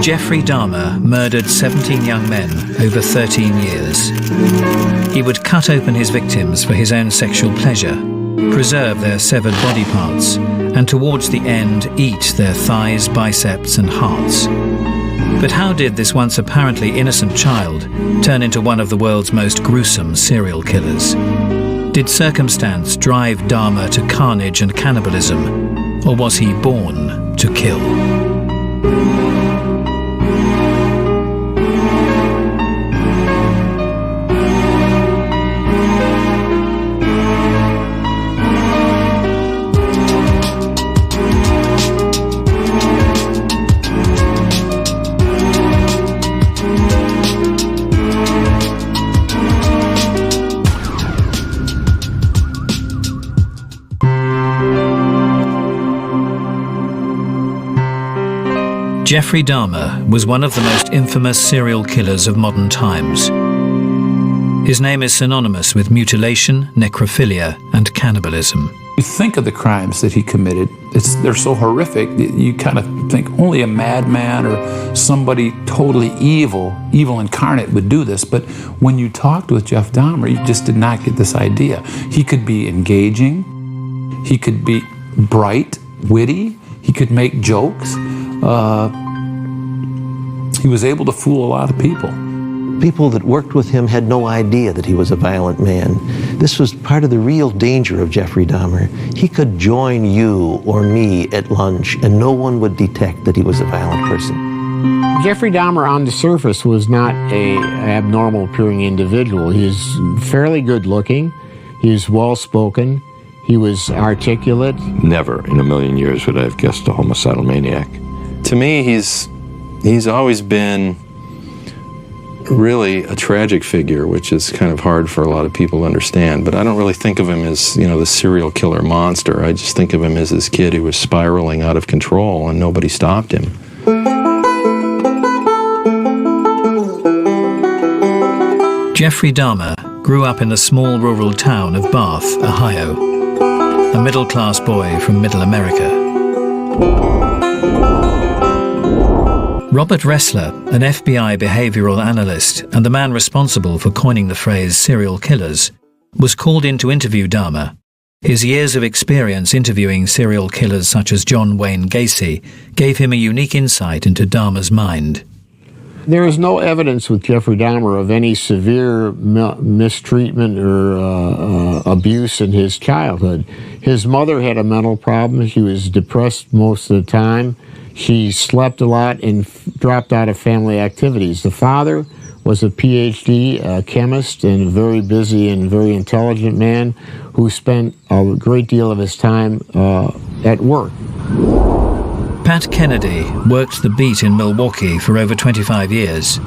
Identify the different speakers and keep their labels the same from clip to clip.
Speaker 1: Jeffrey Dahmer murdered 17 young men over 13 years. He would cut open his victims for his own sexual pleasure, preserve their severed body parts, and towards the end eat their thighs, biceps, and hearts. But how did this once apparently innocent child turn into one of the world's most gruesome serial killers? Did circumstance drive Dahmer to carnage and cannibalism, or was he born to kill? Jeffrey Dahmer was one of the most infamous serial killers of modern times. His name is synonymous with mutilation, necrophilia, and cannibalism.
Speaker 2: You think of the crimes that he committed, they're so horrific that you kind of think only a madman or somebody totally evil incarnate would do this. But when you talked with Jeff Dahmer, you just did not get this idea. He could be engaging, he could be bright, witty, he could make jokes. He was able to fool a lot of people.
Speaker 3: People that worked with him had no idea that he was a violent man. This was part of the real danger of Jeffrey Dahmer. He could join you or me at lunch and no one would detect that he was a violent person.
Speaker 4: Jeffrey Dahmer on the surface was not an abnormal appearing individual. He was fairly good looking, he was well spoken, he was articulate.
Speaker 5: Never in a million years would I have guessed a homicidal maniac.
Speaker 6: To me, he's always been really a tragic figure, which is kind of hard for a lot of people to understand. But I don't really think of him as, the serial killer monster. I just think of him as this kid who was spiraling out of control and nobody stopped him.
Speaker 1: Jeffrey Dahmer grew up in the small rural town of Bath, Ohio, a middle-class boy from Middle America. Robert Ressler, an FBI behavioral analyst and the man responsible for coining the phrase serial killers, was called in to interview Dahmer. His years of experience interviewing serial killers such as John Wayne Gacy gave him a unique insight into Dahmer's mind.
Speaker 4: There is no evidence with Jeffrey Dahmer of any severe mistreatment or abuse in his childhood. His mother had a mental problem. She was depressed most of the time. She slept a lot and dropped out of family activities. The father was a PhD chemist and a very busy and very intelligent man who spent a great deal of his time at work.
Speaker 1: Pat Kennedy worked the beat in Milwaukee for over 25 years.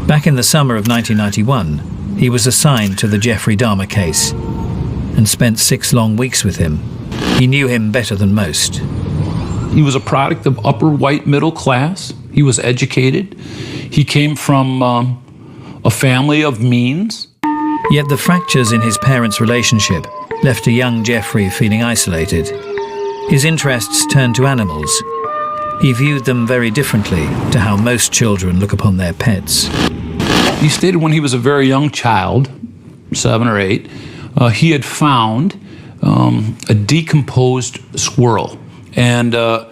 Speaker 1: Back in the summer of 1991, he was assigned to the Jeffrey Dahmer case and spent 6 long weeks with him. He knew him better than most.
Speaker 2: He was a product of upper white middle class. He was educated. He came from a family of means.
Speaker 1: Yet the fractures in his parents' relationship left a young Jeffrey feeling isolated. His interests turned to animals. He viewed them very differently to how most children look upon their pets.
Speaker 2: He stated when he was a very young child, 7 or 8, he had found a decomposed squirrel. And the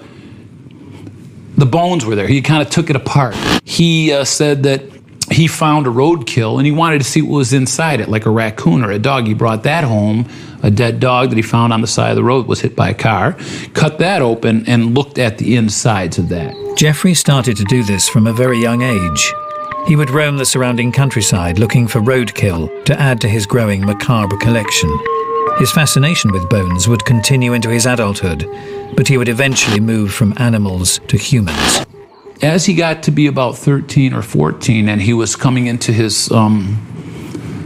Speaker 2: bones were there. He kind of took it apart. He said that he found a roadkill and he wanted to see what was inside it, like a raccoon or a dog. He brought that home. A dead dog that he found on the side of the road was hit by a car, cut that open and looked at the insides of that.
Speaker 1: Jeffrey started to do this from a very young age. He would roam the surrounding countryside looking for roadkill to add to his growing macabre collection. His fascination with bones would continue into his adulthood, but he would eventually move from animals to humans.
Speaker 2: As he got to be about 13 or 14 and he was coming into his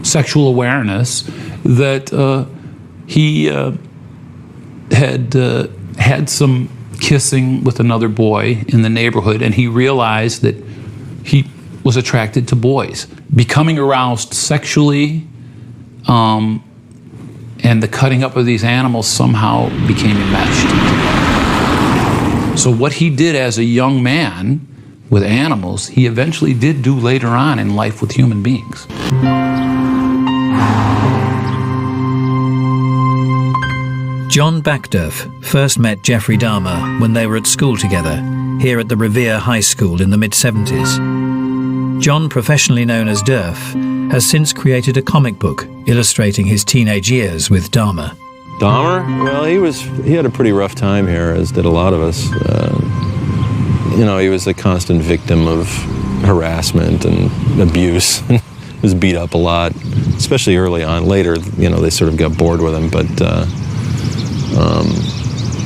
Speaker 2: sexual awareness, that he had some kissing with another boy in the neighborhood, and he realized that he was attracted to boys. Becoming aroused sexually, and the cutting up of these animals somehow became enmeshed. So what he did as a young man with animals, he eventually did do later on in life with human beings.
Speaker 1: John Backdurf first met Jeffrey Dahmer when they were at school together, here at the Revere High School in the mid-70s. John, professionally known as Durf, has since created a comic book illustrating his teenage years with Dahmer.
Speaker 6: Dahmer? Well, he had a pretty rough time here, as did a lot of us. You know, he was a constant victim of harassment and abuse. Was beat up a lot, especially early on. Later, you know, they sort of got bored with him, but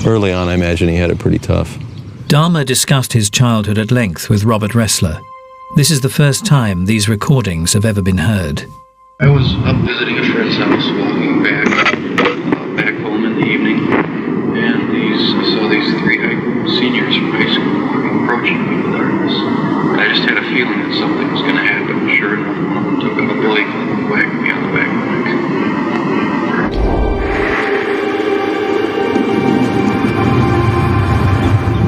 Speaker 6: early on, I imagine he had it pretty tough.
Speaker 1: Dahmer discussed his childhood at length with Robert Ressler. This is the first time these recordings have ever been heard.
Speaker 7: I was up visiting a friend's house, walking back home in the evening, and I saw these three seniors from high school approaching me in the darkness. And I just had a feeling that something was going to happen. Sure enough, one of them took up a billy club and whacked me on the back of the neck.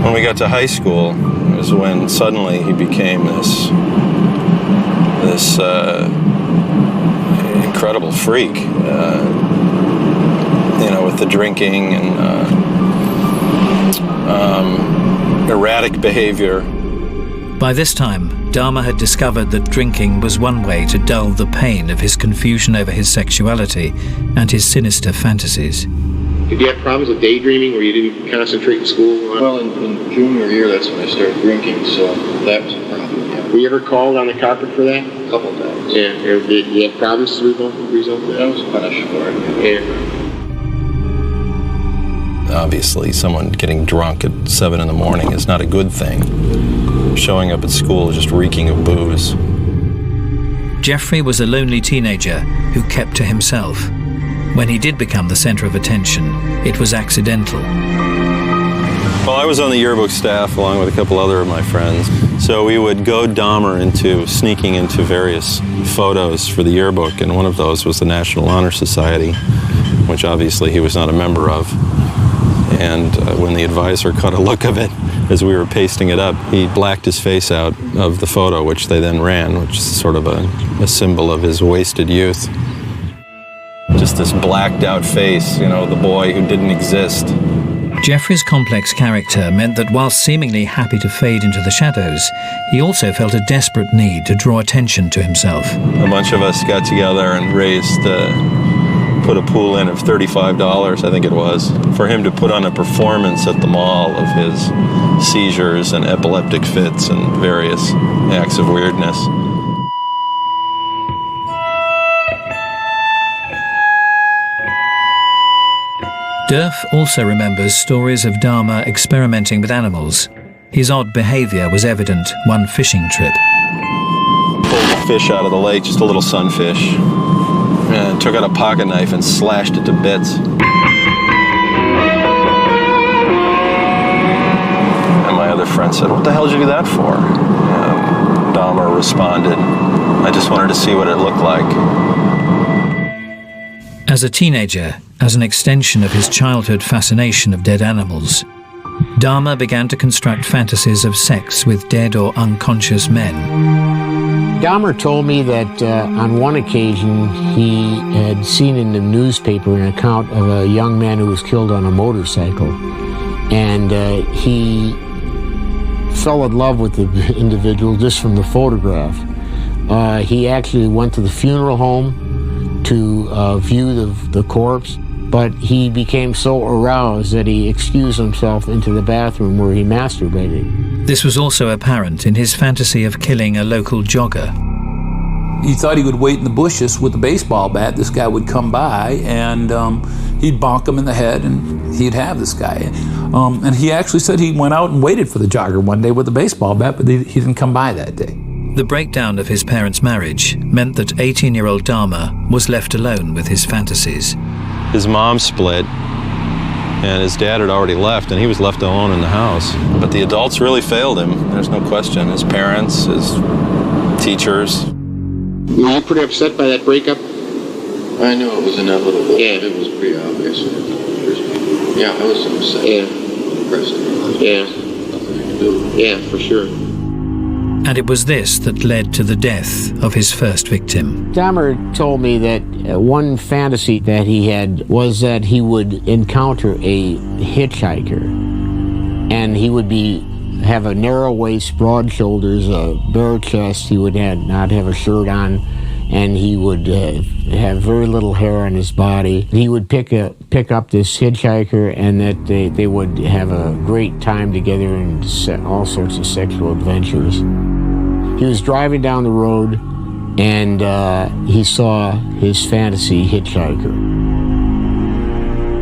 Speaker 6: When we got to high school, it was when suddenly he became this incredible freak, you know, with the drinking and erratic behavior.
Speaker 1: By this time, Dahmer had discovered that drinking was one way to dull the pain of his confusion over his sexuality and his sinister fantasies.
Speaker 4: Did you have problems with daydreaming where you didn't concentrate in school?
Speaker 7: Well, in junior year, that's when I started drinking, so that was a problem, yeah.
Speaker 4: Were you ever called on the carpet for that?
Speaker 7: A couple of times.
Speaker 4: Yeah. Did you have problems as a result of that?
Speaker 7: I was punished for it.
Speaker 4: Yeah.
Speaker 6: Obviously, someone getting drunk at 7 in the morning is not a good thing. Showing up at school just reeking of booze.
Speaker 1: Jeffrey was a lonely teenager who kept to himself. When he did become the center of attention, it was accidental.
Speaker 6: Well, I was on the yearbook staff along with a couple other of my friends. So we would goad Dahmer into sneaking into various photos for the yearbook, and one of those was the National Honor Society, which obviously he was not a member of. And when the advisor caught a look of it as we were pasting it up, he blacked his face out of the photo, which they then ran, which is sort of a symbol of his wasted youth. Just this blacked out face, you know, the boy who didn't exist.
Speaker 1: Jeffrey's complex character meant that while seemingly happy to fade into the shadows, he also felt a desperate need to draw attention to himself.
Speaker 6: A bunch of us got together and put a pool in of $35, I think it was, for him to put on a performance at the mall of his seizures and epileptic fits and various acts of weirdness.
Speaker 1: Durf also remembers stories of Dahmer experimenting with animals. His odd behavior was evident one fishing trip.
Speaker 6: Pulled a fish out of the lake, just a little sunfish, and took out a pocket knife and slashed it to bits. And my other friend said, "What the hell did you do that for?" And Dahmer responded, "I just wanted to see what it looked like."
Speaker 1: As a teenager, as an extension of his childhood fascination of dead animals, Dahmer began to construct fantasies of sex with dead or unconscious men.
Speaker 4: Dahmer told me that on one occasion he had seen in the newspaper an account of a young man who was killed on a motorcycle, and he fell in love with the individual just from the photograph. He actually went to the funeral home to view the corpse, but he became so aroused that he excused himself into the bathroom where he masturbated.
Speaker 1: This was also apparent in his fantasy of killing a local jogger.
Speaker 2: He thought he would wait in the bushes with a baseball bat. This guy would come by and he'd bonk him in the head and he'd have this guy. And he actually said he went out and waited for the jogger one day with a baseball bat, but he didn't come by that day.
Speaker 1: The breakdown of his parents' marriage meant that 18-year-old Dahmer was left alone with his fantasies.
Speaker 6: His mom split, and his dad had already left, and he was left alone in the house. But the adults really failed him, there's no question. His parents, his teachers.
Speaker 4: Were you pretty upset by that breakup?
Speaker 7: I knew it was inevitable.
Speaker 4: Yeah.
Speaker 7: It was pretty obvious. Yeah, I was upset.
Speaker 4: Yeah.
Speaker 7: Depressed.
Speaker 4: Yeah.
Speaker 7: too. Yeah, for sure.
Speaker 1: And it was this that led to the death of his first victim.
Speaker 4: Dahmer told me that one fantasy that he had was that he would encounter a hitchhiker, and he would have a narrow waist, broad shoulders, a bare chest. He would not have a shirt on, and he would have very little hair on his body. He would pick up this hitchhiker, and that they would have a great time together and all sorts of sexual adventures. He was driving down the road, and he saw his fantasy hitchhiker.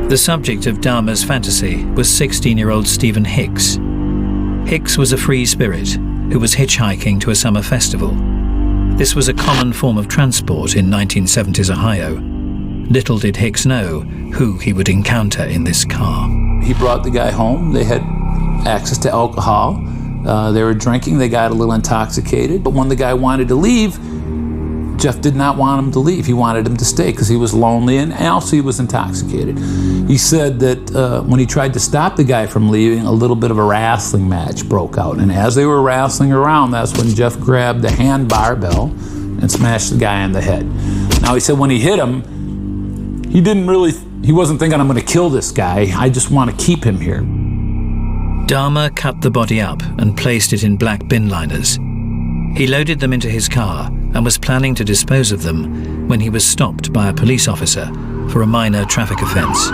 Speaker 1: The subject of Dahmer's fantasy was 16-year-old Stephen Hicks. Hicks was a free spirit who was hitchhiking to a summer festival. This was a common form of transport in 1970s Ohio. Little did Hicks know who he would encounter in this car.
Speaker 2: He brought the guy home. They had access to alcohol. They were drinking. They got a little intoxicated. But when the guy wanted to leave, Jeff did not want him to leave. He wanted him to stay because he was lonely, and also he was intoxicated. He said that when he tried to stop the guy from leaving, a little bit of a wrestling match broke out. And as they were wrestling around, that's when Jeff grabbed the hand barbell and smashed the guy on the head. Now, he said when he hit him, he wasn't thinking, I'm going to kill this guy. I just want to keep him here.
Speaker 1: Dahmer cut the body up and placed it in black bin liners. He loaded them into his car and was planning to dispose of them when he was stopped by a police officer for a minor traffic offense.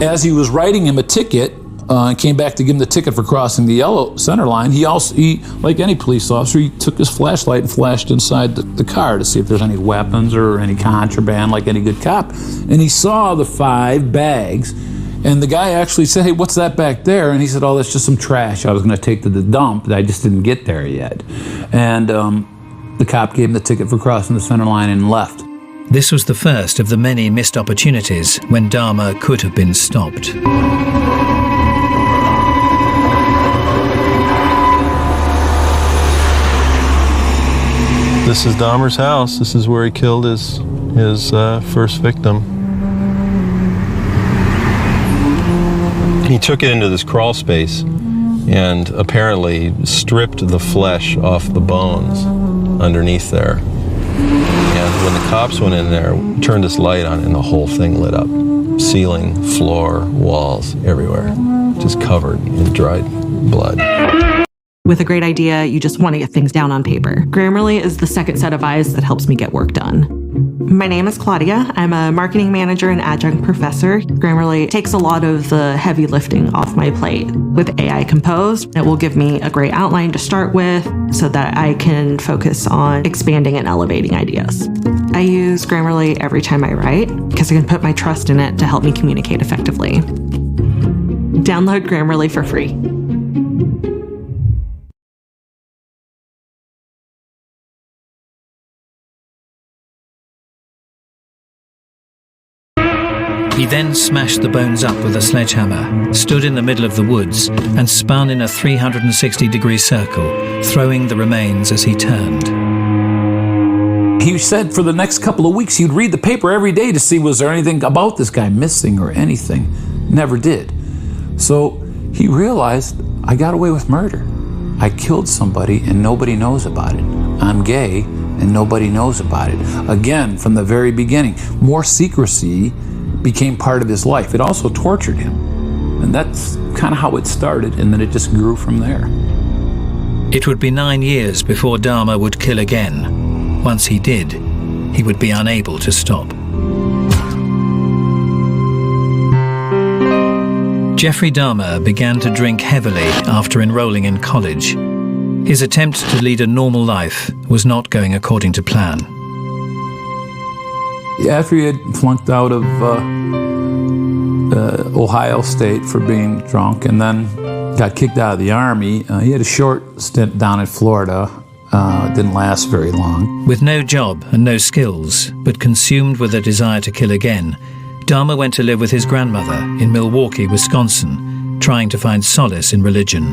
Speaker 2: As he was writing him a ticket, and came back to give him the ticket for crossing the yellow center line, he, like any police officer, he took his flashlight and flashed inside the car to see if there's any weapons or any contraband, like any good cop. And he saw the 5 bags. And the guy actually said, hey, what's that back there? And he said, oh, that's just some trash I was going to take to the dump, but I just didn't get there yet. And the cop gave him the ticket for crossing the center line and left.
Speaker 1: This was the first of the many missed opportunities when Dahmer could have been stopped.
Speaker 6: This is Dahmer's house. This is where he killed his first victim. He took it into this crawl space and apparently stripped the flesh off the bones underneath there. And when the cops went in there, turned this light on, and the whole thing lit up. Ceiling, floor, walls, everywhere. Just covered in dried blood.
Speaker 8: With a great idea, you just want to get things down on paper. Grammarly is the second set of eyes that helps me get work done. My name is Claudia. I'm a marketing manager and adjunct professor. Grammarly takes a lot of the heavy lifting off my plate. With AI Compose, it will give me a great outline to start with so that I can focus on expanding and elevating ideas. I use Grammarly every time I write because I can put my trust in it to help me communicate effectively. Download Grammarly for free.
Speaker 1: He then smashed the bones up with a sledgehammer, stood in the middle of the woods, and spun in a 360-degree circle, throwing the remains as he turned.
Speaker 2: He said for the next couple of weeks he'd read the paper every day to see was there anything about this guy missing or anything. Never did. So he realized, I got away with murder. I killed somebody and nobody knows about it. I'm gay and nobody knows about it. Again, from the very beginning, more secrecy became part of his life. It also tortured him. And that's kind of how it started, and then it just grew from there.
Speaker 1: It would be 9 years before Dahmer would kill again. Once he did, he would be unable to stop. Jeffrey Dahmer began to drink heavily after enrolling in college. His attempt to lead a normal life was not going according to plan.
Speaker 2: After he had flunked out of Ohio State for being drunk and then got kicked out of the Army, he had a short stint down in Florida. It didn't last very long.
Speaker 1: With no job and no skills, but consumed with a desire to kill again, Dahmer went to live with his grandmother in Milwaukee, Wisconsin, trying to find solace in religion.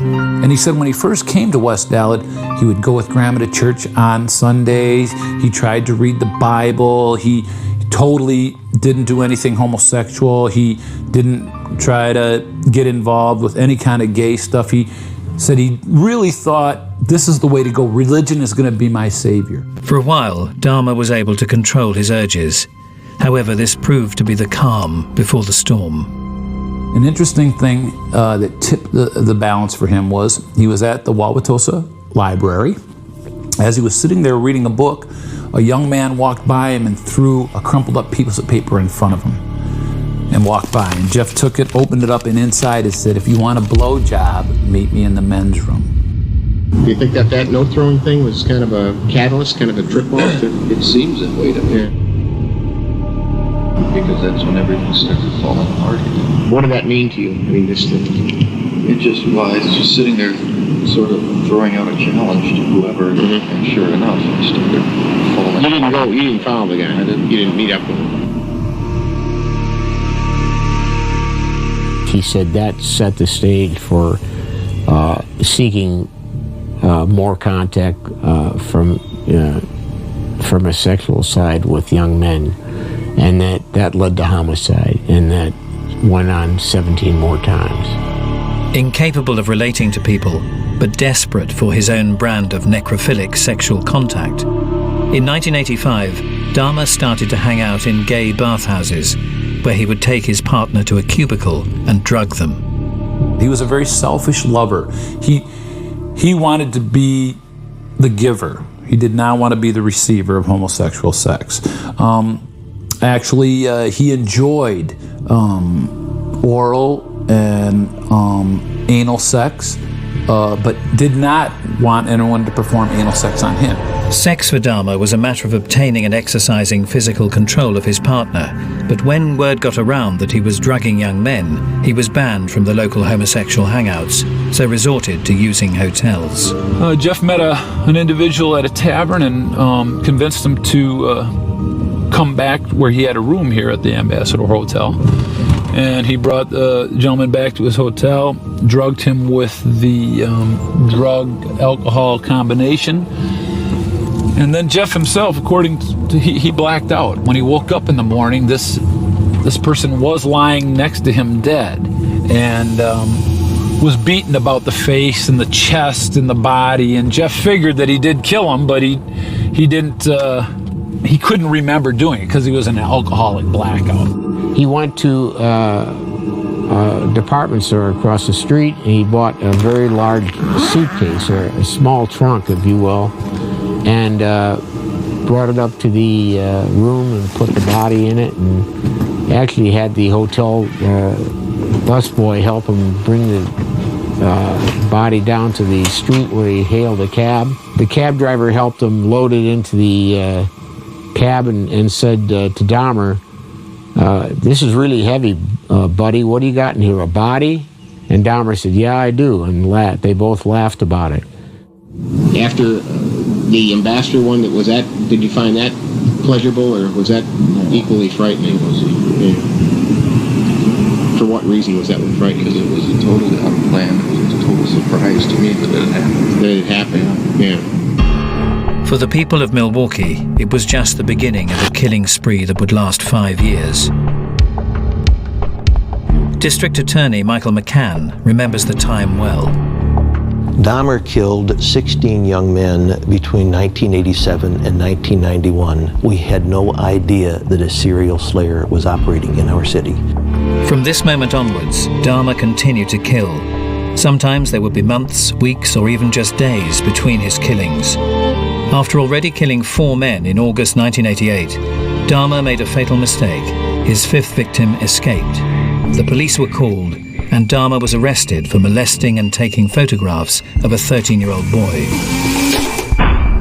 Speaker 2: And he said when he first came to West Dallas, he would go with Grandma to church on Sundays. He tried to read the Bible. He totally didn't do anything homosexual. He didn't try to get involved with any kind of gay stuff. He said he really thought, this is the way to go. Religion is going to be my savior.
Speaker 1: For a while, Dahmer was able to control his urges. However, this proved to be the calm before the storm.
Speaker 2: An interesting thing that tipped the balance for him was he was at the Wauwatosa Library. As he was sitting there reading a book, a young man walked by him and threw a crumpled up piece of paper in front of him and walked by. And Jeff took it, opened it up, and inside it said, "If you want a blowjob, meet me in the men's room."
Speaker 4: Do you think that note-throwing thing was kind of a catalyst, kind of a trip-off?
Speaker 7: It seems that way to me.
Speaker 4: Yeah.
Speaker 7: Because that's when everything started falling apart again.
Speaker 4: What did that mean to you? I mean,
Speaker 7: I was just sitting there sort of throwing out a challenge to whoever, and sure enough, it started falling apart.
Speaker 4: you didn't follow the guy.
Speaker 7: I didn't.
Speaker 4: You didn't meet up with him. He said that set the stage for seeking more contact from a sexual side with young men, and that led to homicide, and that went on 17 more times.
Speaker 1: Incapable of relating to people, but desperate for his own brand of necrophilic sexual contact, in 1985, Dahmer started to hang out in gay bathhouses, where he would take his partner to a cubicle and drug them.
Speaker 2: He was a very selfish lover. He wanted to be the giver. He did not want to be the receiver of homosexual sex. Actually, he enjoyed oral and anal sex, but did not want anyone to perform anal sex on him.
Speaker 1: Sex for Dahmer was a matter of obtaining and exercising physical control of his partner, but when word got around that he was drugging young men, he was banned from the local homosexual hangouts, so resorted to using hotels.
Speaker 2: Jeff met an individual at a tavern and convinced him to come back where he had a room here at the Ambassador Hotel. And he brought the gentleman back to his hotel, drugged him with the drug-alcohol combination. And then Jeff himself, according to he blacked out. When he woke up in the morning, this person was lying next to him dead, and was beaten about the face and the chest and the body. And Jeff figured that he did kill him, but he didn't. He couldn't remember doing it because he was in an alcoholic blackout.
Speaker 4: He went to a department store across the street, and he bought a very large suitcase, or a small trunk, if you will, and brought it up to the room and put the body in it, and actually had the hotel busboy help him bring the body down to the street where he hailed a cab. The cab driver helped him load it into the cab and said to Dahmer, "This is really heavy, buddy. What do you got in here, a body?" And Dahmer said, "Yeah, I do," and they both laughed about it. After the Ambassador one, did you find that pleasurable, or was that equally frightening? For what reason was that one frightening?
Speaker 7: Because it was a totally unplanned, it was a total surprise to me that it happened.
Speaker 4: That it happened, yeah.
Speaker 1: For the people of Milwaukee, it was just the beginning of a killing spree that would last 5 years. District Attorney Michael McCann remembers the time well.
Speaker 3: Dahmer killed 16 young men between 1987 and 1991. We had no idea that a serial slayer was operating in our city.
Speaker 1: From this moment onwards, Dahmer continued to kill. Sometimes there would be months, weeks, or even just days between his killings. After already killing 4 men in August 1988, Dahmer made a fatal mistake. His 5th victim escaped. The police were called, and Dahmer was arrested for molesting and taking photographs of a 13-year-old boy.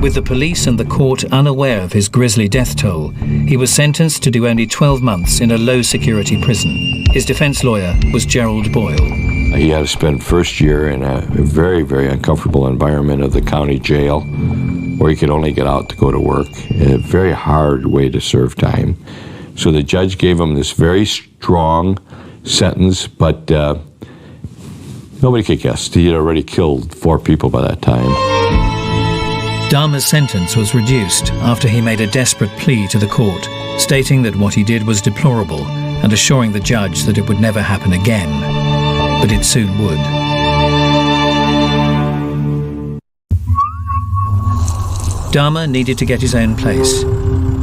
Speaker 1: With the police and the court unaware of his grisly death toll, he was sentenced to do only 12 months in a low-security prison. His defense lawyer was Gerald Boyle.
Speaker 5: He had to spend first year in a very, very uncomfortable environment of the county jail, where he could only get out to go to work. A very hard way to serve time. So the judge gave him this very strong sentence, but nobody could guess. He had already killed 4 people by that time.
Speaker 1: Dahmer's sentence was reduced after he made a desperate plea to the court, stating that what he did was deplorable and assuring the judge that it would never happen again. But it soon would. Dahmer needed to get his own place.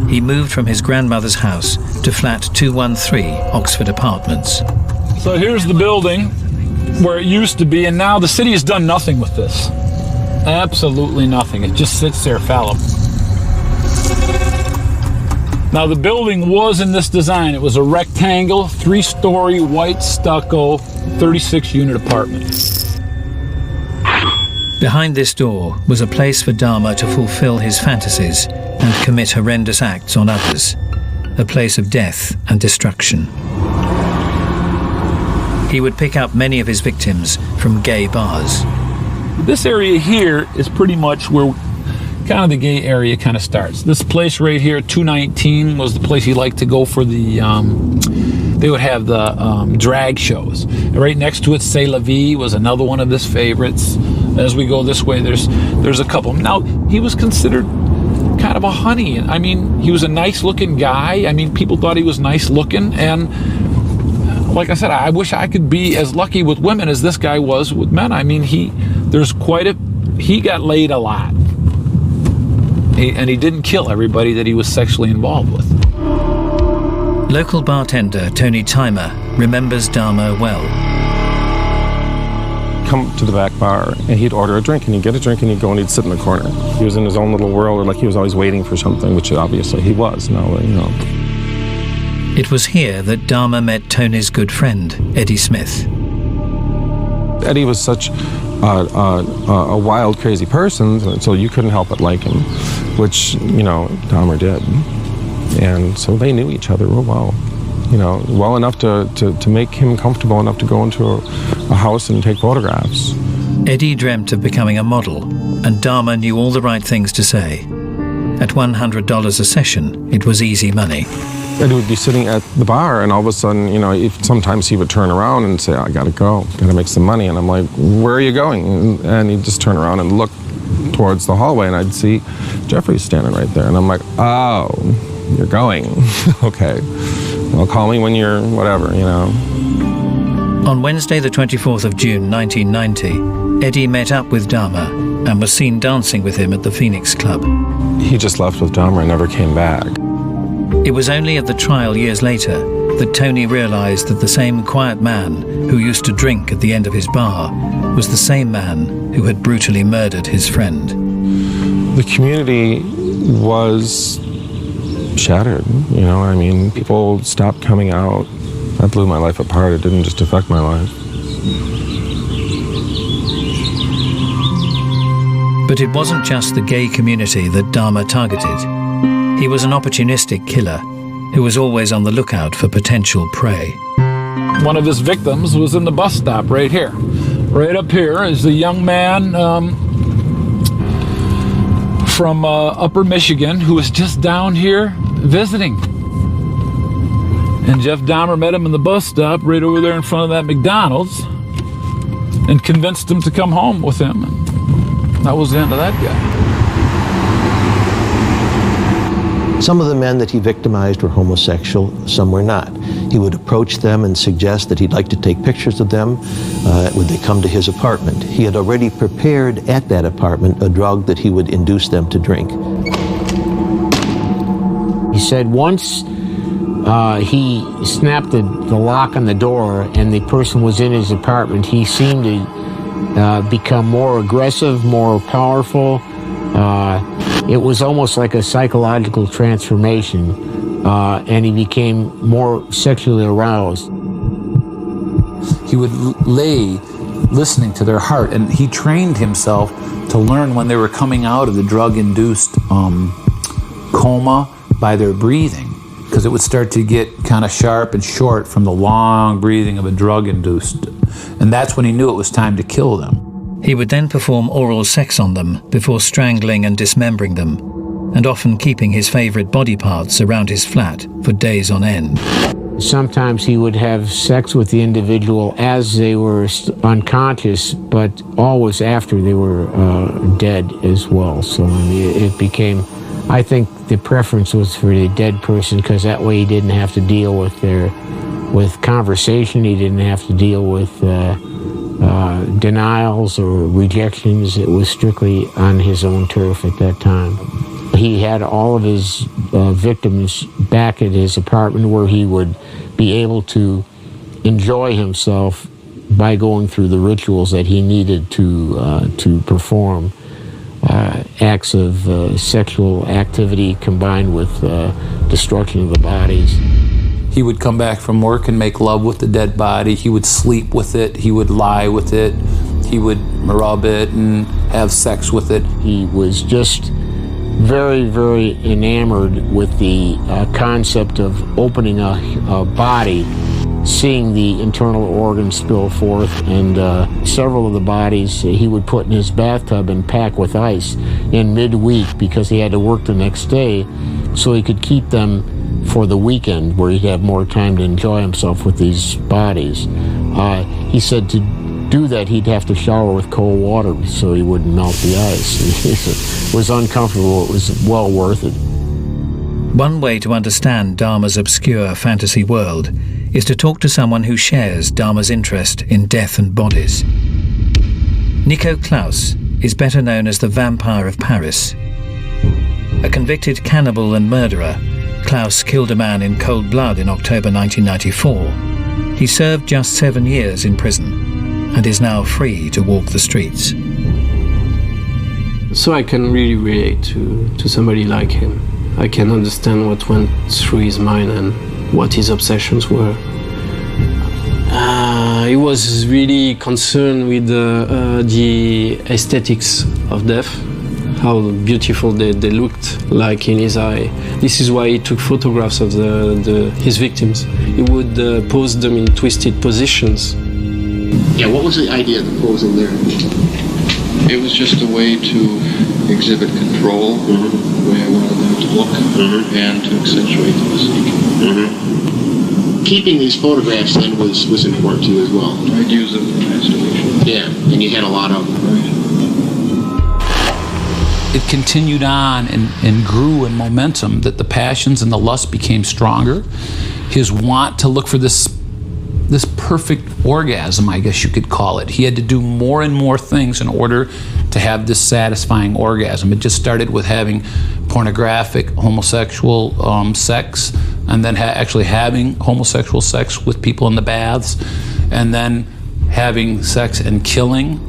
Speaker 1: He moved from his grandmother's house to flat 213 Oxford Apartments.
Speaker 2: So here's the building where it used to be, and now the city has done nothing with this. Absolutely nothing. It just sits there fallow. Now the building was in this design. It was a rectangle, 3-story, white stucco, 36-unit apartment.
Speaker 1: Behind this door was a place for Dahmer to fulfill his fantasies and commit horrendous acts on others, a place of death and destruction. He would pick up many of his victims from gay bars.
Speaker 2: This area here is pretty much where kind of the gay area kind of starts. This place right here, 219, was the place he liked to go for the, they would have the drag shows. Right next to it, C'est La Vie was another one of his favorites. As we go this way, there's a couple. Now, he was considered kind of a honey. I mean, he was a nice-looking guy. I mean, people thought he was nice-looking, and like I said, I wish I could be as lucky with women as this guy was with men. I mean, he got laid a lot. And he didn't kill everybody that he was sexually involved with.
Speaker 1: Local bartender Tony Timer remembers Dahmer well.
Speaker 9: Come to the back bar and he'd order a drink and he'd get a drink and he'd go and he'd sit in the corner. He was in his own little world, or like he was always waiting for something, which obviously he was. Now, you know.
Speaker 1: It was here that Dahmer met Tony's good friend, Eddie Smith.
Speaker 9: Eddie was such a wild, crazy person, so you couldn't help but like him, which, you know, Dahmer did. And so they knew each other real well. You know, well enough to make him comfortable enough to go into a house and take photographs.
Speaker 1: Eddie dreamt of becoming a model, and Dahmer knew all the right things to say. At $100 a session, it was easy money.
Speaker 9: Eddie would be sitting at the bar, and all of a sudden, you know, sometimes he would turn around and say, I gotta go, gotta make some money. And I'm like, where are you going? And he'd just turn around and look towards the hallway, and I'd see Jeffrey standing right there. And I'm like, oh, you're going. Okay. Well, call me when you're whatever, you know.
Speaker 1: On Wednesday, the 24th of June, 1990, Eddie met up with Dahmer and was seen dancing with him at the Phoenix Club.
Speaker 9: He just left with Dahmer and never came back.
Speaker 1: It was only at the trial years later that Tony realized that the same quiet man who used to drink at the end of his bar was the same man who had brutally murdered his friend.
Speaker 9: The community was shattered, you know. I mean, people stopped coming out. That blew my life apart. It didn't just affect my life.
Speaker 1: But it wasn't just the gay community that Dahmer targeted. He was an opportunistic killer who was always on the lookout for potential prey.
Speaker 2: One of his victims was in the bus stop right here. Right up here is a young man from Upper Michigan who was just down here visiting. And Jeff Dahmer met him in the bus stop right over there in front of that McDonald's and convinced him to come home with him. And that was the end of that guy.
Speaker 3: Some of the men that he victimized were homosexual, some were not. He would approach them and suggest that he'd like to take pictures of them when they come to his apartment. He had already prepared at that apartment a drug that he would induce them to drink.
Speaker 4: He said once he snapped the lock on the door and the person was in his apartment, he seemed to become more aggressive, more powerful. It was almost like a psychological transformation, and he became more sexually aroused.
Speaker 2: He would lay listening to their heart, and he trained himself to learn when they were coming out of the drug-induced coma by their breathing, because it would start to get kind of sharp and short from the long breathing of a drug-induced. And that's when he knew it was time to kill them.
Speaker 1: He would then perform oral sex on them before strangling and dismembering them, and often keeping his favorite body parts around his flat for days on end.
Speaker 4: Sometimes he would have sex with the individual as they were unconscious, but always after they were dead as well. So it became I think the preference was for the dead person because that way he didn't have to deal with conversation. He didn't have to deal with denials or rejections. It was strictly on his own turf at that time. He had all of his victims back at his apartment where he would be able to enjoy himself by going through the rituals that he needed to perform. Acts of sexual activity combined with destruction of the bodies.
Speaker 2: He would come back from work and make love with the dead body. He would sleep with it. He would lie with it. He would rub it and have sex with it.
Speaker 4: He was just very, very enamored with the concept of opening a body, seeing the internal organs spill forth, and several of the bodies he would put in his bathtub and pack with ice in midweek because he had to work the next day, so he could keep them for the weekend where he'd have more time to enjoy himself with these bodies. He said to do that he'd have to shower with cold water so he wouldn't melt the ice. It was uncomfortable. It was well worth it.
Speaker 1: One way to understand Dahmer's obscure fantasy world is to talk to someone who shares Dahmer's interest in death and bodies. Nico Klaus is better known as the Vampire of Paris. A convicted cannibal and murderer, Klaus killed a man in cold blood in October 1994. He served just 7 years in prison and is now free to walk the streets.
Speaker 10: So I can really relate to somebody like him. I can understand what went through his mind and what his obsessions were. He was really concerned with the aesthetics of death, how beautiful they looked like in his eye. This is why he took photographs of his victims. He would pose them in twisted positions.
Speaker 11: Yeah, what was the idea of the posing there?
Speaker 7: It was just a way to exhibit control, the way I wanted them to look, and to accentuate the physique.
Speaker 11: Keeping these photographs then was important to you as well.
Speaker 7: I'd use them for masturbation.
Speaker 11: Yeah, and you had a lot of them.
Speaker 7: Right.
Speaker 2: It continued on and grew in momentum, that the passions and the lust became stronger. His want to look for this perfect orgasm, I guess you could call it. He had to do more and more things in order to have this satisfying orgasm. It just started with having pornographic, homosexual sex, and then actually having homosexual sex with people in the baths, and then having sex and killing,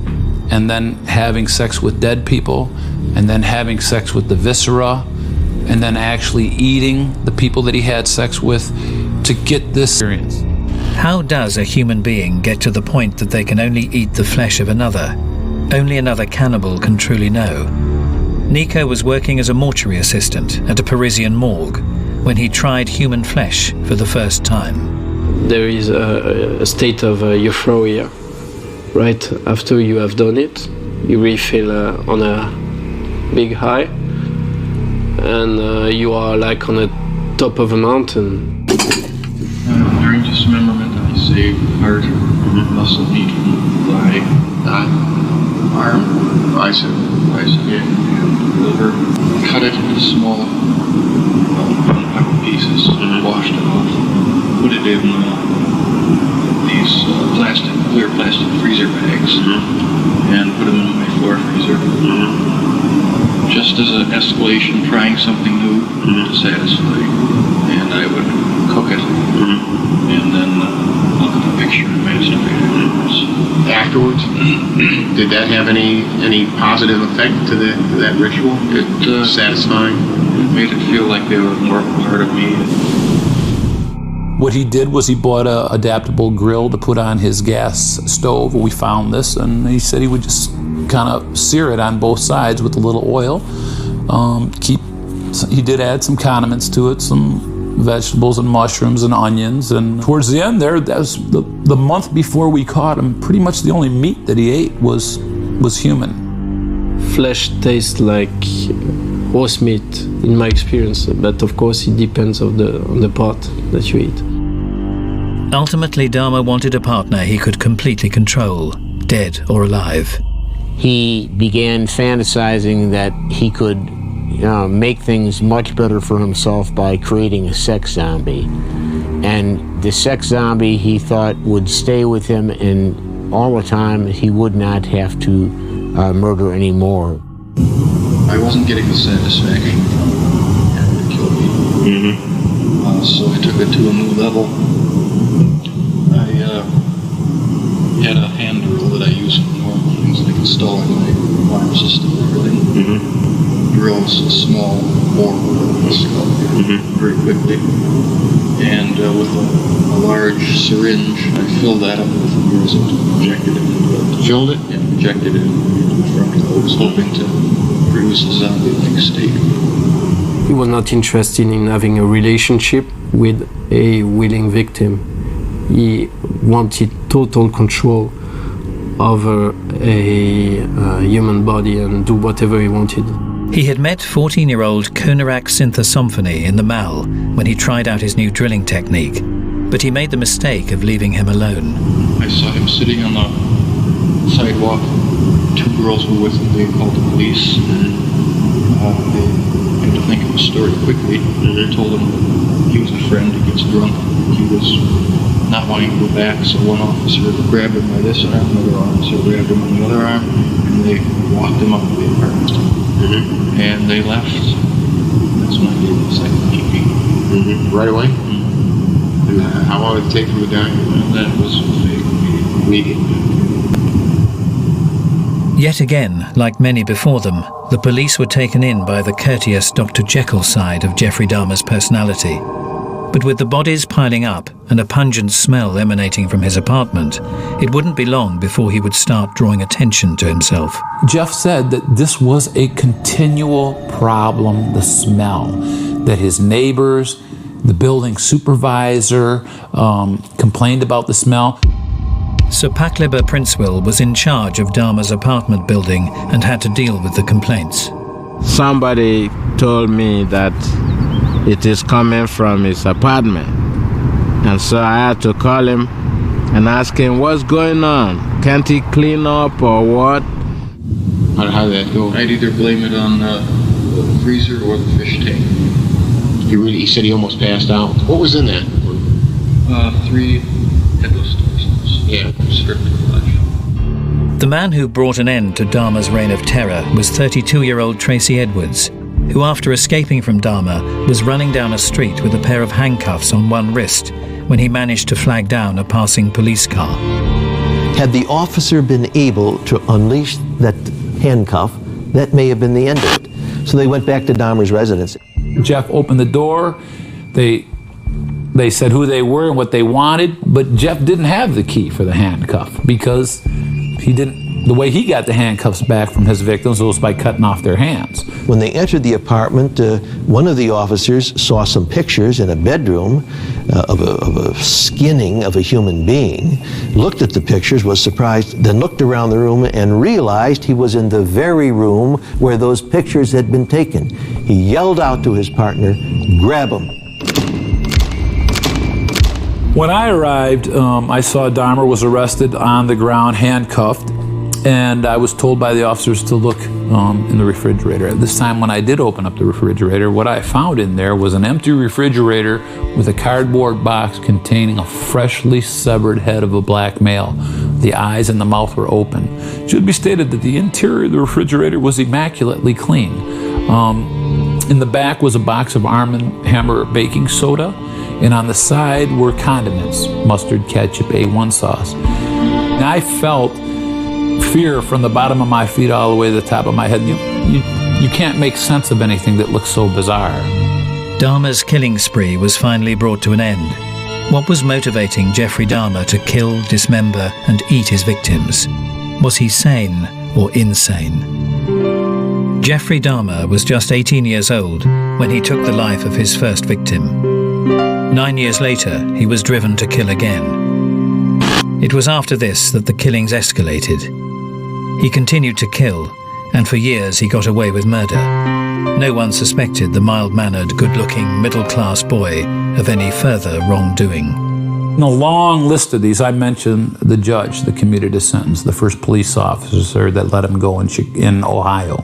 Speaker 2: and then having sex with dead people, and then having sex with the viscera, and then actually eating the people that he had sex with to get this experience.
Speaker 1: How does a human being get to the point that they can only eat the flesh of another? Only another cannibal can truly know. Nico was working as a mortuary assistant at a Parisian morgue when he tried human flesh for the first time.
Speaker 10: There is a state of euphoria. Right after you have done it, you really feel on a big high, and you are like on the top of a mountain.
Speaker 7: During dismemberment, I saved heart, muscle meat from thigh, arm, bicep, yeah, liver. Cut it into small pieces, washed it off, put it in these clear plastic freezer bags, and put them in my floor freezer. Just as an escalation, trying something new to satisfy, and I would cook it, and then look at the picture and masturbate
Speaker 11: afterwards. Did that have any positive effect to that ritual? It satisfying.
Speaker 7: It made it feel like they were more part of me.
Speaker 2: What he did was he bought an adaptable grill to put on his gas stove. We found this, and he said he would just kind of sear it on both sides with a little oil. He did add some condiments to it, some vegetables and mushrooms and onions. And towards the end there, that was the month before we caught him, pretty much the only meat that he ate was human.
Speaker 10: Flesh tastes like horse meat in my experience, but of course it depends on the part that you eat.
Speaker 1: Ultimately, Dahmer wanted a partner he could completely control, dead or alive.
Speaker 4: He began fantasizing that he could make things much better for himself by creating a sex zombie. And the sex zombie, he thought, would stay with him, and all the time he would not have to murder anymore.
Speaker 7: I wasn't getting the satisfaction from having to kill people. So I took it to a new level. I had a hand drill that I use for normal things like installing my alarm system and everything. Drills a small bore in the skull very quickly. And with a large syringe, I filled that up with resin, injected it into it.
Speaker 11: Filled it?
Speaker 7: Yeah, injected it into the front lobes, hoping to produce a zombie-like state.
Speaker 10: He was not interested in having a relationship with a willing victim. He wanted total control over a human body and do whatever he wanted.
Speaker 1: He had met 14-year-old Konarak Synthosymphony in the Mall when he tried out his new drilling technique, but he made the mistake of leaving him alone.
Speaker 7: I saw him sitting on the sidewalk. Two girls were with him. They called the police. They had to think of a story quickly. They told him he was a friend. He gets drunk. He was not wanting to go back, so one officer grabbed him by this arm, another officer grabbed him on the other arm, and they walked him up to the apartment. And they left. That's when I gave him the second GP.
Speaker 11: Right away? And how long did it take from the dying?
Speaker 7: And that was
Speaker 11: immediate.
Speaker 1: Yet again, like many before them, the police were taken in by the courteous Dr. Jekyll side of Jeffrey Dahmer's personality. But with the bodies piling up and a pungent smell emanating from his apartment, it wouldn't be long before he would start drawing attention to himself.
Speaker 2: Jeff said that this was a continual problem, the smell, that his neighbors, the building supervisor complained about the smell.
Speaker 1: Sir Pacliber Princewill was in charge of Dahmer's apartment building and had to deal with the complaints.
Speaker 12: Somebody told me that it is coming from his apartment. And so I had to call him and ask him what's going on. Can't he clean up or what?
Speaker 11: How did that go?
Speaker 7: I'd either blame it on the freezer or the fish tank.
Speaker 11: He said he almost passed out. What was in that?
Speaker 7: 3 headless torsos.
Speaker 11: Yeah.
Speaker 7: Stripped of flesh.
Speaker 1: The man who brought an end to Dahmer's reign of terror was 32-year-old Tracy Edwards, who after escaping from Dahmer was running down a street with a pair of handcuffs on one wrist when he managed to flag down a passing police car.
Speaker 3: Had the officer been able to unleash that handcuff, that may have been the end of it. So they went back to Dahmer's residence.
Speaker 2: Jeff opened the door. They said who they were and what they wanted, but Jeff didn't have the key for the handcuff because the way he got the handcuffs back from his victims was by cutting off their hands.
Speaker 3: When they entered the apartment, one of the officers saw some pictures in a bedroom of a skinning of a human being, looked at the pictures, was surprised, then looked around the room and realized he was in the very room where those pictures had been taken. He yelled out to his partner, "Grab him."
Speaker 2: When I arrived, I saw Dahmer was arrested on the ground, handcuffed, and I was told by the officers to look in the refrigerator. At this time, when I did open up the refrigerator, what I found in there was an empty refrigerator with a cardboard box containing a freshly severed head of a black male. The eyes and the mouth were open. It should be stated that the interior of the refrigerator was immaculately clean. In the back was a box of Arm & Hammer baking soda, and on the side were condiments, mustard, ketchup, A1 sauce. And I felt fear from the bottom of my feet all the way to the top of my head. You can't make sense of anything that looks so bizarre.
Speaker 1: Dahmer's killing spree was finally brought to an end. What was motivating Jeffrey Dahmer to kill, dismember, and eat his victims? Was he sane or insane? Jeffrey Dahmer was just 18 years old when he took the life of his first victim. 9 years later, he was driven to kill again. It was after this that the killings escalated. He continued to kill, and for years he got away with murder. No one suspected the mild-mannered, good-looking, middle-class boy of any further wrongdoing.
Speaker 2: In a long list of these, I mentioned the judge that commuted his sentence, the first police officer that let him go in Ohio.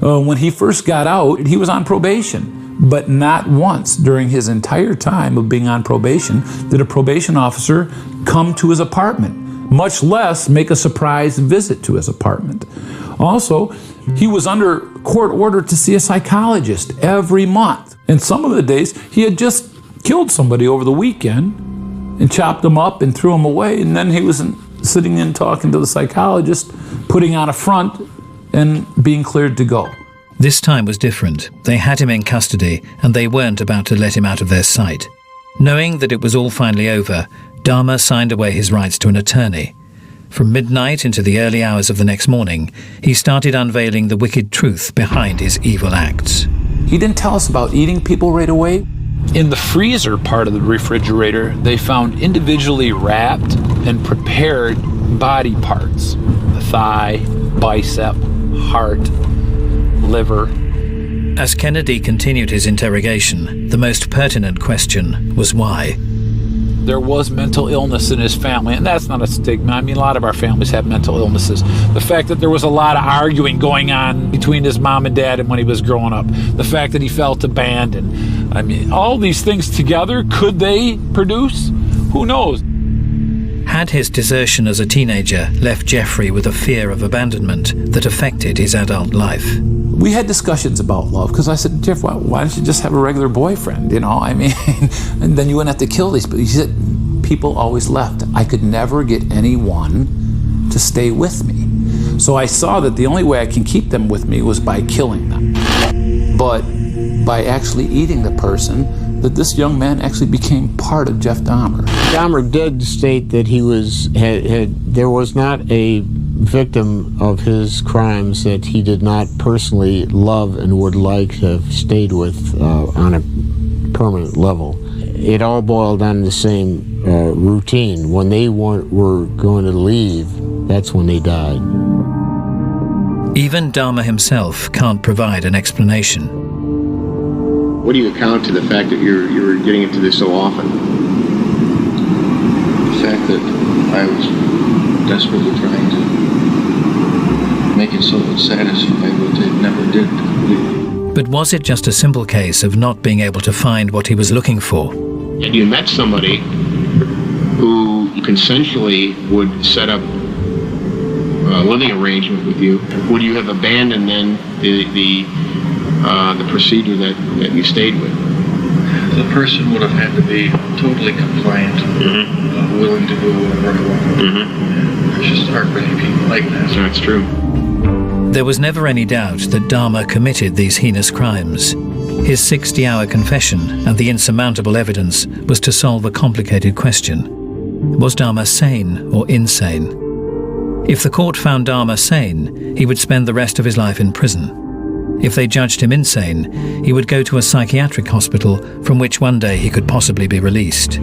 Speaker 2: When he first got out, he was on probation, but not once during his entire time of being on probation did a probation officer come to his apartment, much less make a surprise visit to his apartment. Also, he was under court order to see a psychologist every month. And some of the days, he had just killed somebody over the weekend and chopped them up and threw them away. And then he was sitting in talking to the psychologist, putting on a front and being cleared to go.
Speaker 1: This time was different. They had him in custody and they weren't about to let him out of their sight. Knowing that it was all finally over, Dahmer signed away his rights to an attorney. From midnight into the early hours of the next morning, he started unveiling the wicked truth behind his evil acts.
Speaker 2: He didn't tell us about eating people right away.
Speaker 13: In the freezer part of the refrigerator, they found individually wrapped and prepared body parts. The thigh, bicep, heart, liver.
Speaker 1: As Kennedy continued his interrogation, the most pertinent question was why.
Speaker 13: There was mental illness in his family, and that's not a stigma. I mean, a lot of our families have mental illnesses. The fact that there was a lot of arguing going on between his mom and dad and when he was growing up. The fact that he felt abandoned. I mean, all these things together, could they produce? Who knows?
Speaker 1: Had his desertion as a teenager left Jeffrey with a fear of abandonment that affected his adult life?
Speaker 2: We had discussions about love, because I said, Jeff, why don't you just have a regular boyfriend, you know? I mean, and then you wouldn't have to kill these people. He said, people always left. I could never get anyone to stay with me. So I saw that the only way I can keep them with me was by killing them. But by actually eating the person, that this young man actually became part of Jeff Dahmer.
Speaker 4: Dahmer did state that he was there was not a victim of his crimes that he did not personally love and would like to have stayed with on a permanent level. It all boiled down to the same routine. When they were going to leave, that's when they died.
Speaker 1: Even Dahmer himself can't provide an explanation.
Speaker 11: What do you account to the fact that you're getting into this so often?
Speaker 7: The fact that I was desperately trying to make it so it satisfied what it never did completely.
Speaker 1: But was it just a simple case of not being able to find what he was looking for?
Speaker 11: And you met somebody who consensually would set up a living arrangement with you. Would you have abandoned then the procedure that you stayed with?
Speaker 7: The person would have had to be totally compliant, willing to do whatever I wanted. There's just aren't many people like that.
Speaker 11: That's true.
Speaker 1: There was never any doubt that Dahmer committed these heinous crimes. His 60-hour confession and the insurmountable evidence was to solve a complicated question. Was Dahmer sane or insane? If the court found Dahmer sane, he would spend the rest of his life in prison. If they judged him insane, he would go to a psychiatric hospital from which one day he could possibly be released.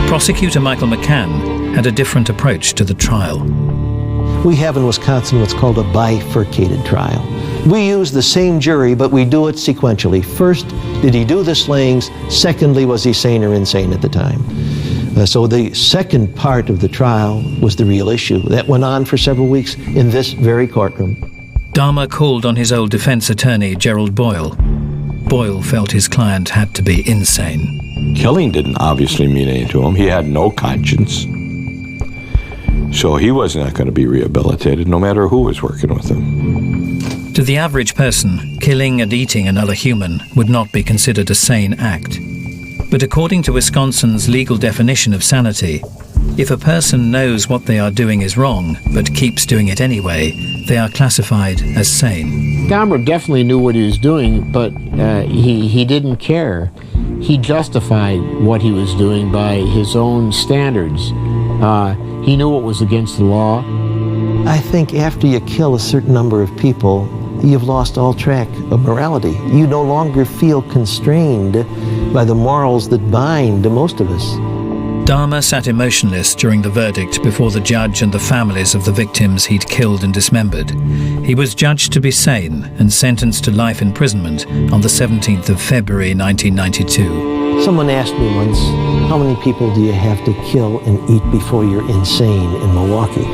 Speaker 1: Prosecutor Michael McCann had a different approach to the trial.
Speaker 3: We have in Wisconsin what's called a bifurcated trial. We use the same jury, but we do it sequentially. First, did he do the slayings? Secondly, was he sane or insane at the time? So the second part of the trial was the real issue. That went on for several weeks in this very courtroom.
Speaker 1: Dahmer called on his old defense attorney, Gerald Boyle. Boyle felt his client had to be insane.
Speaker 5: Killing didn't obviously mean anything to him. He had no conscience. So he was not going to be rehabilitated, no matter who was working with him.
Speaker 1: To the average person, killing and eating another human would not be considered a sane act. But according to Wisconsin's legal definition of sanity, if a person knows what they are doing is wrong, but keeps doing it anyway, they are classified as sane.
Speaker 4: Dahmer definitely knew what he was doing, but he didn't care. He justified what he was doing by his own standards. He knew what was against the law.
Speaker 3: I think after you kill a certain number of people, you've lost all track of morality. You no longer feel constrained by the morals that bind most of us.
Speaker 1: Dahmer sat emotionless during the verdict before the judge and the families of the victims he'd killed and dismembered. He was judged to be sane and sentenced to life imprisonment on the 17th of February 1992.
Speaker 3: Someone asked me once, how many people do you have to kill and eat before you're insane in Milwaukee?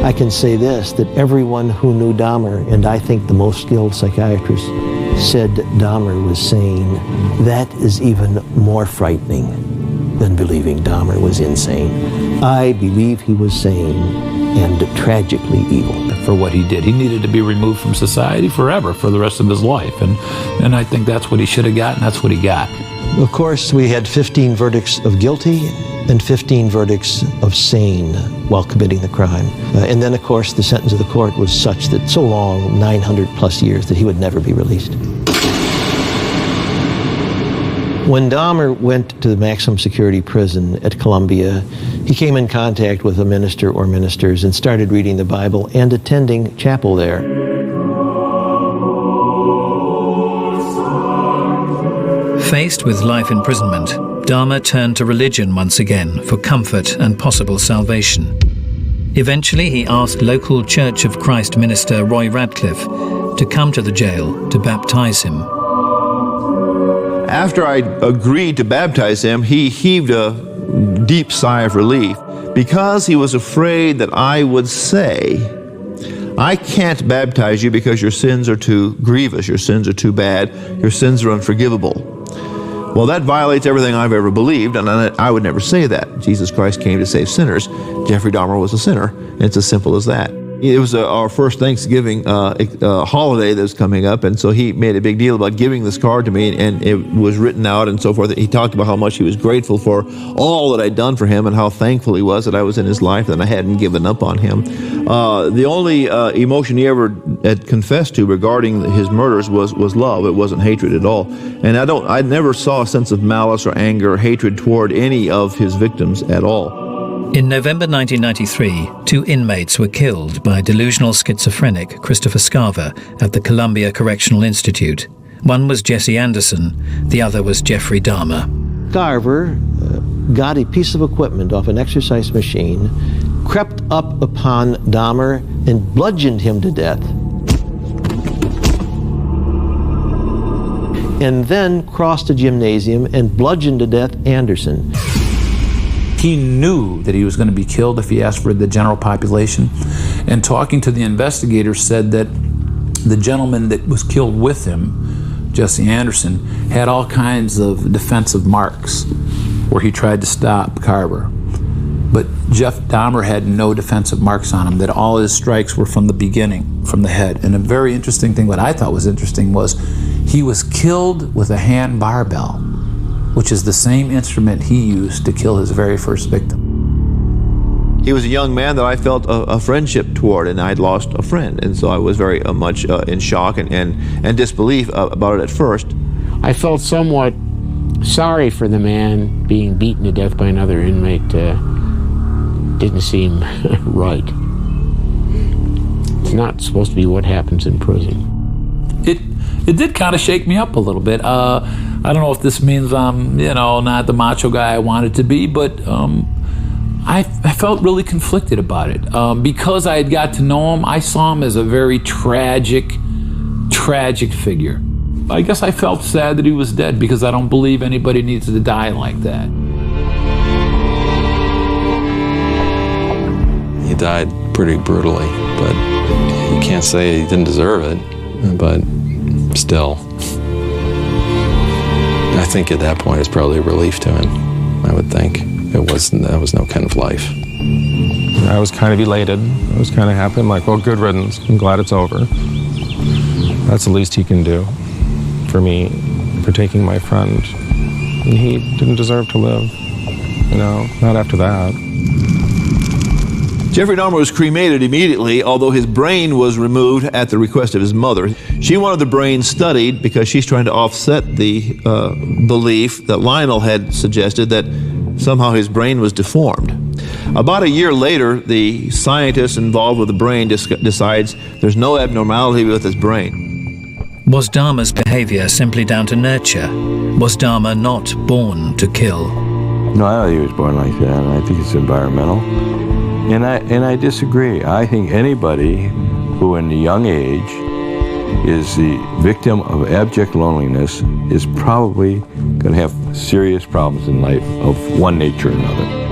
Speaker 3: I can say this, that everyone who knew Dahmer, and I think the most skilled psychiatrists, said Dahmer was sane. That is even more frightening than believing Dahmer was insane. I believe he was sane and tragically evil.
Speaker 2: For what he did. He needed to be removed from society forever, for the rest of his life. And I think that's what he should have got, and that's what he got.
Speaker 3: Of course, we had 15 verdicts of guilty and 15 verdicts of sane while committing the crime. And then, of course, the sentence of the court was such that so long, 900 plus years, that he would never be released. When Dahmer went to the maximum security prison at Columbia, he came in contact with a minister or ministers and started reading the Bible and attending chapel there.
Speaker 1: Faced with life imprisonment, Dahmer turned to religion once again for comfort and possible salvation. Eventually, he asked local Church of Christ minister Roy Radcliffe to come to the jail to baptize him.
Speaker 14: After I agreed to baptize him, he heaved a deep sigh of relief because he was afraid that I would say, I can't baptize you because your sins are too grievous, your sins are too bad, your sins are unforgivable. Well, that violates everything I've ever believed, and I would never say that. Jesus Christ came to save sinners. Jeffrey Dahmer was a sinner, and it's as simple as that. It was our first Thanksgiving holiday that was coming up, and so he made a big deal about giving this card to me, and it was written out and so forth. He talked about how much he was grateful for all that I'd done for him and how thankful he was that I was in his life and I hadn't given up on him. The only emotion he ever had confessed to regarding his murders was love. It wasn't hatred at all. And I never saw a sense of malice or anger or hatred toward any of his victims at all.
Speaker 1: In November 1993, 2 inmates were killed by delusional schizophrenic Christopher Scarver at the Columbia Correctional Institute. One was Jesse Anderson, the other was Jeffrey Dahmer.
Speaker 3: Scarver got a piece of equipment off an exercise machine, crept up upon Dahmer, and bludgeoned him to death. And then crossed a gymnasium and bludgeoned to death Anderson.
Speaker 2: He knew that he was going to be killed if he asked for the general population. And talking to the investigators said that the gentleman that was killed with him, Jesse Anderson, had all kinds of defensive marks where he tried to stop Carver. But Jeff Dahmer had no defensive marks on him, that all his strikes were from the beginning, from the head. And a very interesting thing, what I thought was interesting, was he was killed with a hand barbell, which is the same instrument he used to kill his very first victim.
Speaker 14: He was a young man that I felt a friendship toward, and I'd lost a friend, and so I was very much in shock and disbelief about it at first.
Speaker 4: I felt somewhat sorry for the man being beaten to death by another inmate. Didn't seem right. It's not supposed to be what happens in prison.
Speaker 2: It did kind of shake me up a little bit. I don't know if this means I'm, not the macho guy I wanted to be, but I felt really conflicted about it. Because I had got to know him, I saw him as a very tragic figure. I guess I felt sad that he was dead because I don't believe anybody needs to die like that.
Speaker 6: He died pretty brutally, but you can't say he didn't deserve it, but still, I think at that point it's probably a relief to him. I would think that was no kind of life.
Speaker 9: I was kind of elated. I was kind of happy. I'm like, well, good riddance. I'm glad it's over. That's the least he can do for me, for taking my friend. And he didn't deserve to live. Not after that.
Speaker 14: Jeffrey Dahmer was cremated immediately, although his brain was removed at the request of his mother. She wanted the brain studied because she's trying to offset the belief that Lionel had suggested that somehow his brain was deformed. About a year later, the scientist involved with the brain decides there's no abnormality with his brain.
Speaker 1: Was Dahmer's behavior simply down to nurture? Was Dahmer not born to kill?
Speaker 5: No, I don't think he was born like that. I think it's environmental. And I disagree. I think anybody who in a young age is the victim of abject loneliness is probably going to have serious problems in life of one nature or another.